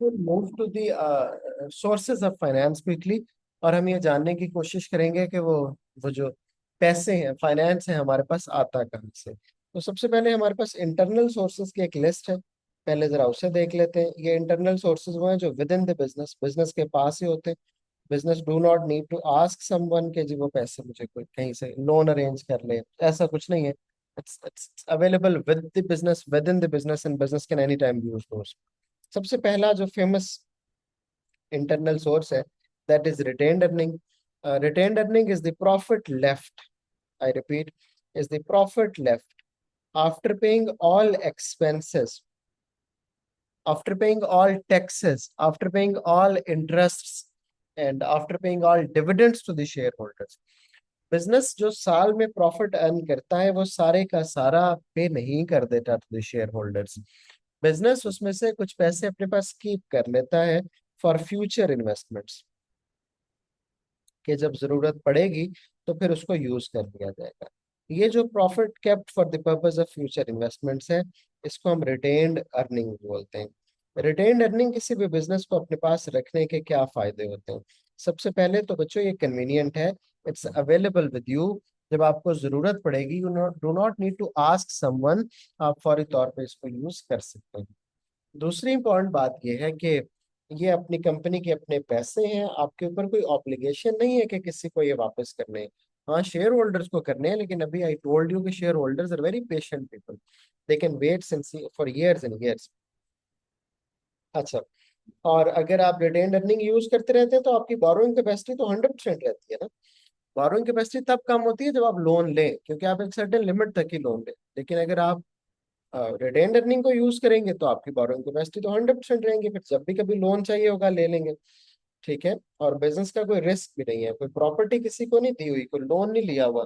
Move to the sources of finance quickly. और हम ये जानने की कोशिश करेंगे कि वो जो पैसे हैं, फाइनेंस है, हमारे पास आता कहाँ से। तो सबसे पहले हमारे पास इंटरनल सोर्सेज की एक लिस्ट है। पहले जरा उसे देख लेते हैं। ये इंटरनल सोर्सेज वो हैं जो within the business, business के पास ही होते हैं। Business do not need to ask someone के जी वो पैसे मुझे कोई कहीं से लोन अरेंज कर ले, ऐसा कुछ नहीं है। It's available with the business, with in the business, and business can any time use दोस। सबसे पहला जो फेमस इंटरनल सोर्स है, that is retained earning. Retained earning is the profit left, I repeat, is the profit left after paying all expenses, after paying all taxes, after paying all interests, and after paying all dividends to the shareholders। Business जो साल में profit earn करता है वो सारे का सारा पे नहीं कर देता to the shareholders. Business उसमें से कुछ पैसे अपने पास कीप कर लेता है फॉर फ्यूचर इन्वेस्टमेंट्स, कि जब जरूरत पड़ेगी तो फिर उसको यूज कर लिया जाएगा। ये जो profit kept for the purpose of future investments है, इसको हम रिटेन्ड अर्निंग बोलते हैं। रिटेन्ड अर्निंग किसी भी बिजनेस को अपने पास रखने के क्या फायदे होते हैं? सबसे पहले तो बच्चों ये कन्वीनियंट है, इट्स अवेलेबल विद यू। जब आपको जरूरत पड़ेगी, you do not need to ask someone, आप फौरी तौर पे इसको यूज कर सकते हैं। दूसरी इंपॉर्टेंट बात यह है कि ये अपनी कंपनी के अपने पैसे हैं, आपके ऊपर कोई ऑब्लिगेशन नहीं है कि किसी को ये वापस करने हैं। हाँ, शेयर होल्डर्स को करने हैं, लेकिन अभी आई टोल्ड यू कि shareholders are very patient people, they can wait for years and years. अच्छा, और अगर आप रिटेन अर्निंग यूज करते रहते हैं तो आपकी बोरोइंग कैपेसिटी तो 100% रहती है ना। बोरोइंग कैपेसिटी तब कम होती है जब आप लोन लें, क्योंकि आप एक सर्टेन लिमिट तक ही लोन लें। लेकिन अगर आप रिटेन अर्निंग को यूज करेंगे तो आपकी बोरोइंग कैपेसिटी तो 100% रहेंगे, फिर जब भी कभी लोन चाहिए होगा ले लेंगे। ठीक है। और बिजनेस का कोई रिस्क भी नहीं है, कोई प्रॉपर्टी किसी को नहीं दी हुई, कोई लोन नहीं लिया हुआ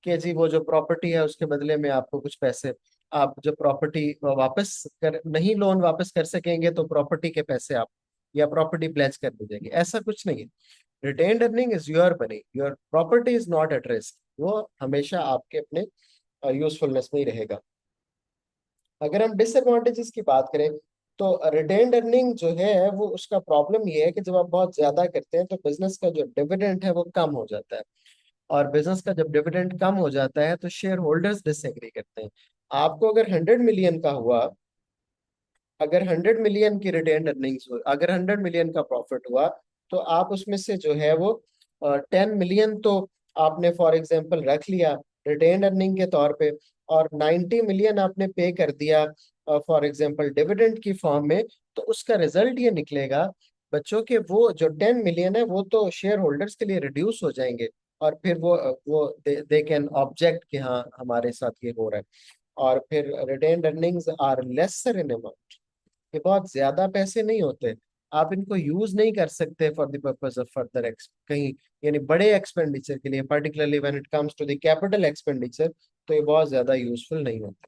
कि जी वो जो प्रॉपर्टी है उसके बदले में आपको कुछ पैसे, आप जो प्रॉपर्टी वापस कर नहीं, लोन वापस कर सकेंगे तो प्रॉपर्टी के पैसे आप या प्रॉपर्टी प्लेज कर दीजिएंगे, ऐसा कुछ नहीं है। Retained earning is your money, your property is not at risk, वो हमेशा आपके अपने यूजफुलनेस में ही रहेगा। अगर हम डिसएडवांटेजेस की बात करें तो रिटेन्ड अर्निंग जो है वो उसका प्रॉब्लम ये है कि जब आप बहुत ज्यादा करते हैं तो बिजनेस का जो डिविडेंड है वो कम हो जाता है। और बिजनेस का जब डिविडेंड कम हो जाता है तो शेयर होल्डर्स डिसएग्री करते हैं। आपको अगर 100 मिलियन का हुआ, अगर 100 मिलियन की रिटेन्ड अर्निंग्स हुई, अगर 100 मिलियन का प्रॉफिट हुआ, तो आप उसमें से जो है वो 10 मिलियन तो आपने फॉर एग्जाम्पल रख लिया रिटेन्ड अर्निंग के तौर पे, और 90 मिलियन आपने पे कर दिया फॉर एग्जाम्पल डिविडेंड की फॉर्म में। तो उसका रिजल्ट ये निकलेगा बच्चों के, वो जो 10 मिलियन है वो तो शेयर होल्डर्स के लिए रिड्यूस हो जाएंगे। और फिर वो दे कैन ऑब्जेक्ट कि हाँ हमारे साथ ये हो रहा है। और फिर retained earnings are lesser in amount, ये बहुत ज्यादा पैसे नहीं होते, आप इनको यूज नहीं कर सकते for the purpose of further कहीं, यानी बड़े एक्सपेंडिचर के लिए, particularly when it comes to the capital expenditure, तो ये बहुत ज्यादा यूजफुल नहीं होता।